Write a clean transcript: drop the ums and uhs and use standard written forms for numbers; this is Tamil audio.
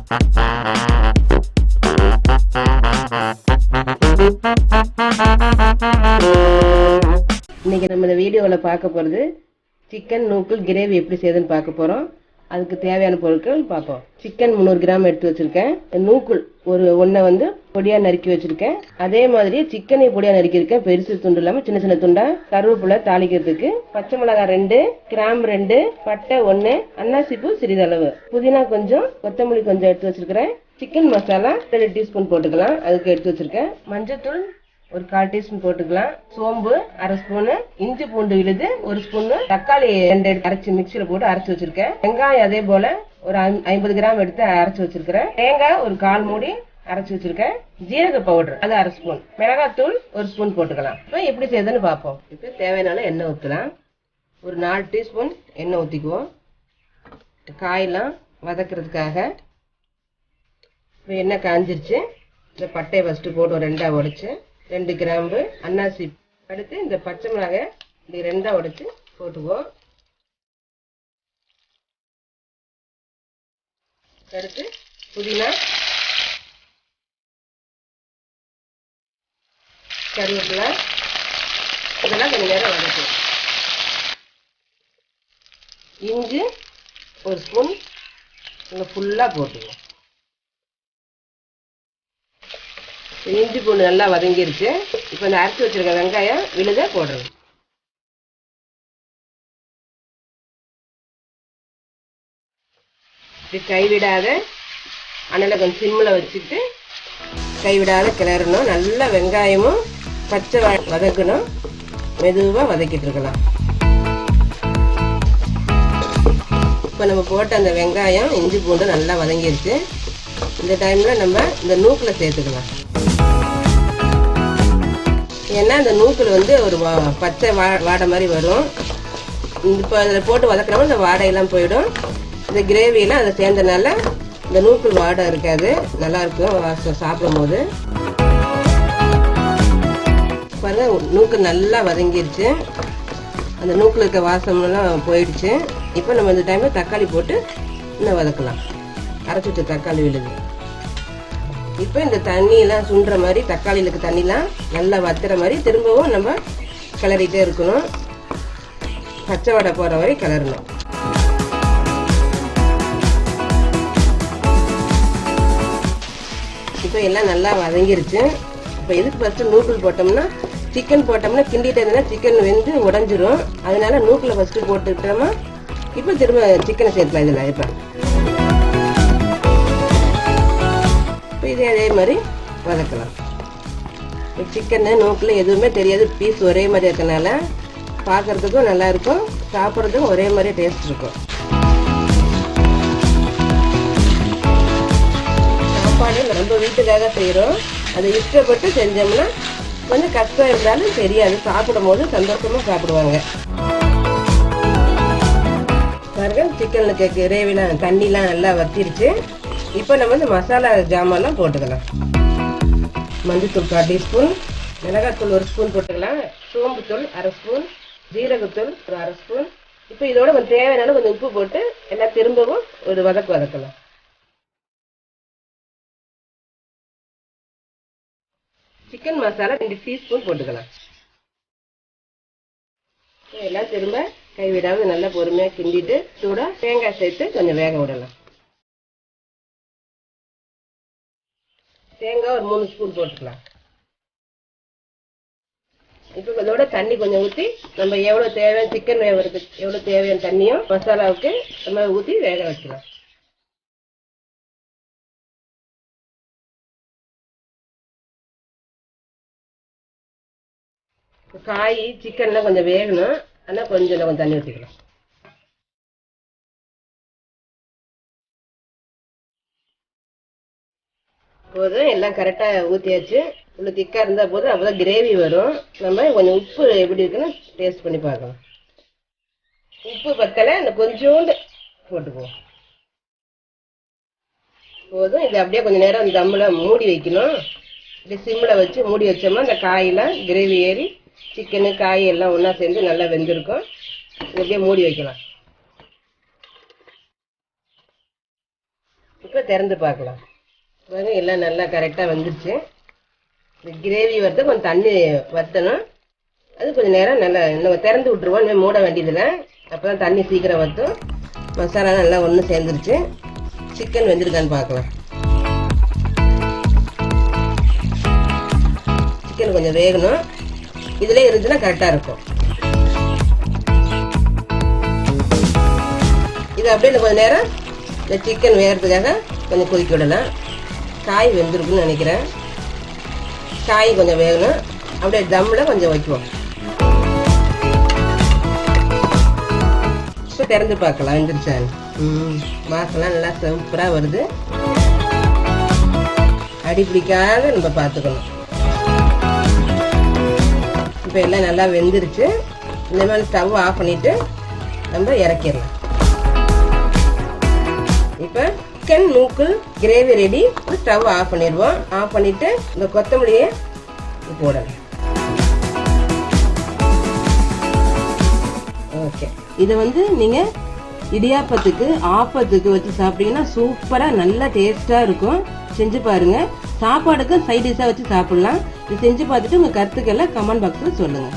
இன்னைக்கு நம்ம இந்த வீடியோவில் பார்க்க போகிறது சிக்கன் நூக்கல் கிரேவி எப்படி செய்யுதுன்னு பார்க்க போகிறோம். அதுக்கு தேவையான பொருட்கள் பார்ப்போம். சிக்கன் 300 கிராம் எடுத்து வச்சிருக்கேன். நூக்கல் ஒன்றை வந்து பொடியாக நறுக்கி வச்சிருக்கேன். அதே மாதிரி சிக்கனை பொடியாக நறுக்கியிருக்கேன், பெருசு துண்டு இல்லாமல் சின்ன சின்ன துண்டா. கருவேப்பிலை தாளிக்கிறதுக்கு, பச்சை மிளகாய் 2, கிராம்பு 2, பட்டை 1, அன்னாசிப்பூ சிறிதளவு, புதினா கொஞ்சம், கொத்தமல்லி கொஞ்சம் எடுத்து வச்சிருக்கிறேன். சிக்கன் மசாலா 2 டீஸ்பூன் போட்டுக்கலாம், அதுக்கு எடுத்து வச்சிருக்கேன். மஞ்சத்தூள் ஒரு 1/4 டீஸ்பூன் போட்டுக்கலாம். சோம்பு 1/2 ஸ்பூனு, இஞ்சி பூண்டு விழுது 1 ஸ்பூனு, தக்காளி 2 அரைச்சி மிக்சியில போட்டு அரைச்சி வச்சிருக்கேன். வெங்காயம் அதே போல ஒரு 50 கிராம் எடுத்து அரைச்சி வச்சிருக்கிறேன். தேங்காய் ஒரு 1/4 மூடி அரைச்சி வச்சிருக்கேன். ஜீரக பவுடர் அது 1/2 ஸ்பூன், மிளகாத்தூள் 1 ஸ்பூன் போட்டுக்கலாம். இப்போ எப்படி செய்யுதுன்னு பார்ப்போம். இப்போ தேவையான எண்ணெய் ஊற்றலாம். ஒரு 4 டீஸ்பூன் எண்ணெய் ஊற்றிக்குவோம். காயெல்லாம் வதக்கிறதுக்காக. இப்போ எண்ணெய் காஞ்சிருச்சு. இந்த பட்டையை ஃபர்ஸ்ட் போட்டு 2ஆ உடைச்சு, 2 கிராம்பு, அன்னாசி, அடுத்து இந்த பச்சை மிளகாய் இப்படி 2ஆ உடைச்சு போட்டுக்குவோம். அடுத்து புதினா, கருவேப்பிலை, இதெல்லாம் கொஞ்சம் நேரம் வதக்குவோம். இஞ்சி 1 ஸ்பூன் ஃபுல்லாக போட்டுக்குவோம். இஞ்சி பூண்டு நல்லா வதங்கிருச்சு. இப்போ இந்த அரைச்சி வச்சிருக்க வெங்காயம் விழுத போடுறோம். இப்படி கைவிடாத அனலை கொஞ்சம் சிம்மில் வச்சுட்டு கைவிடாத கிளறணும். நல்லா வெங்காயமும் பச்சை வதக்கணும். மெதுவாக வதக்கிட்டு இருக்கலாம். இப்போ நம்ம போட்ட அந்த வெங்காயம் இஞ்சி பூண்டு நல்லா வதங்கிருச்சு. இந்த டைமில் நம்ம இந்த நூக்கில் சேர்த்துக்கலாம். ஏன்னா இந்த நூக்கல் வந்து ஒரு பச்சை வாடை மாதிரி வரும். இப்போ அதில் போட்டு வதக்கிறோம், இந்த வாடையெல்லாம் போயிடும். இந்த கிரேவியெல்லாம் அதில் சேர்ந்தனால இந்த நூக்கல் வாடை இருக்காது, நல்லா இருக்கும் சாப்பிடும் போது. பாருங்க, நூக்கல் நல்லா வதங்கிருச்சு. அந்த நூக்கில் இருக்க வாசமெல்லாம் போயிடுச்சு. இப்போ நம்ம இந்த டைமில் தக்காளி போட்டு இன்னும் வதக்கலாம். அரைச்சி வச்ச தக்காளி விழுது. இப்போ இந்த தண்ணியெல்லாம் சுண்டுற மாதிரி, தக்காளியில் இருக்க தண்ணிலாம் நல்லா வத்துற மாதிரி திரும்பவும் நம்ம கிளறிட்டே இருக்கணும். பச்சை வடை போகிற வரை கிளறணும். இப்போ எல்லாம் நல்லா வதங்கிருச்சு. இப்போ எதுக்கு ஃபஸ்ட்டு நூக்கல் போட்டோம்னா, சிக்கன் போட்டோம்னா கிண்டிகிட்டே இருந்தால் சிக்கன் வெந்து உடஞ்சிரும். அதனால நூக்கில் ஃபஸ்ட்டு போட்டுக்கிட்டோமா இப்போ திரும்ப சிக்கனை சேர்க்கலாம். இதில் இப்போ இதே அதே மாதிரி வதக்கலாம். சிக்கனு நூக்கில் எதுவுமே தெரியாது, பீஸ் ஒரே மாதிரி இருக்கனால பார்க்கறதுக்கும் நல்லா இருக்கும், சாப்பிட்றதுக்கும் ஒரே மாதிரி டேஸ்ட் இருக்கும். சாப்பாடு நம்ம வீட்டுக்காக செய்கிறோம். அதை இஷ்டப்பட்டு செஞ்சோம்னா கொஞ்சம் கஷ்டம் இருந்தாலும் தெரியாது, சாப்பிடும் போது சந்தோஷமாக சாப்பிடுவாங்க. பாருங்க, சிக்கனுக்கு கிரேவிலாம் தண்ணிலாம் நல்லா வத்திருச்சு. இப்போ நம்ம இந்த மசாலா ஜாமான்லாம் போட்டுக்கலாம். மஞ்சத்தூள் 1/4 டீஸ்பூன், மிளகாத்தூள் 1 ஸ்பூன் போட்டுக்கலாம். சோம்புத்தூள் 1/2 ஸ்பூன், ஜீரகத்தூள் ஒரு 1/2 ஸ்பூன். இப்போ இதோட கொஞ்சம் தேவையான கொஞ்சம் உப்பு போட்டு எல்லாம் திரும்பவும் ஒரு வதக்கலாம். சிக்கன் மசாலா 2 டீஸ்பூன் போட்டுக்கலாம். எல்லாம் திரும்ப கைவிடாமல் நல்லா பொறுமையாக கிண்டிட்டு சூட தேங்காய் சேர்த்து கொஞ்சம் வேக விடலாம். தேங்காய் ஒரு 3 ஸ்பூன் போட்டுக்கலாம். இப்போ இதோட தண்ணி கொஞ்சம் ஊற்றி நம்ம எவ்வளோ தேவையான சிக்கன் வேகிறதுக்கு எவ்வளோ தேவையான தண்ணியும் மசாலாவுக்கு நம்ம ஊற்றி வேக வைக்கலாம். காய் சிக்கன்லாம் கொஞ்சம் வேகணும், ஆனால் கொஞ்சம் தண்ணி ஊற்றிக்கலாம். போதும், எல்லாம் கரெக்டாக ஊற்றியாச்சு. இவ்வளோ திக்காக இருந்தால் போதும், அப்போதான் கிரேவி வரும். நம்ம கொஞ்சம் உப்பு எப்படி இருக்குன்னு டேஸ்ட் பண்ணி பார்க்கலாம். உப்பு பத்தலை, இந்த கொஞ்சோண்டு போட்டுக்குவோம். போதும், இது அப்படியே கொஞ்சம் நேரம் தம்மில் மூடி வைக்கணும். இப்படி சிம்மில் வச்சு மூடி வச்சோம்னா இந்த காயெல்லாம் கிரேவி ஏறி சிக்கனு காய் எல்லாம் ஒன்றா சேர்ந்து நல்லா வெந்திருக்கும். இப்படியே மூடி வைக்கலாம். இப்போ திறந்து பார்க்கலாம். பாருங்க எல்லாம் நல்லா கரெக்டாக வந்துருச்சு. இந்த கிரேவி வறுத்த கொஞ்சம் தண்ணி வற்றணும். அது கொஞ்சம் நேரம் நல்லா நம்ம திறந்து விட்டுருவோம். இன்னும் மூட வேண்டியதில்லை. அப்போ தான் தண்ணி சீக்கிரம் வற்றும். மசாலா நல்லா ஒன்று சேர்ந்துருச்சு. சிக்கன் வெந்திருக்கான்னு பார்க்கலாம். சிக்கன் கொஞ்சம் வேகணும். இதிலே இருந்துச்சுன்னா கரெக்டாக இருக்கும். இது அப்படியே கொஞ்சம் நேரம் இந்த சிக்கன் வேகிறதுக்காக கொஞ்சம் கொதிக்க விடலாம். காய் வெந்திருக்குன்னு நினைக்கிறேன். காய் கொஞ்சம் வேகணும். அப்படியே தம்மில் கொஞ்சம் வைக்குவோம். இப்போ திறந்து பார்க்கலாம் வெந்துருச்சான்னு. வாசலாம் நல்லா சூப்பராக வருது. அடி பிடிக்காத நம்ம பார்த்துக்கணும். இப்போ எல்லாம் நல்லா வெந்துருச்சு. இந்த மாதிரி ஸ்டவ் ஆஃப் பண்ணிவிட்டு நம்ம இறக்கிடலாம். இப்போ chicken noodle gravy ready. Stove off பண்ணிடுவோம். ஆஃப் பண்ணிவிட்டு இந்த கொத்தமல்லியை போடலாம். ஓகே, இதை நீங்கள் இடியாப்பத்துக்கு ஆப்பத்துக்கு வச்சு சாப்பிட்டீங்கன்னா சூப்பராக நல்லா டேஸ்ட்டாக இருக்கும். செஞ்சு பாருங்கள். சாப்பாடுக்கு சைட் டிஷ்ஷாக வச்சு சாப்பிட்லாம். இது செஞ்சு பார்த்துட்டு உங்கள் கருத்துக்களை கமெண்ட் பாக்ஸில் சொல்லுங்கள்.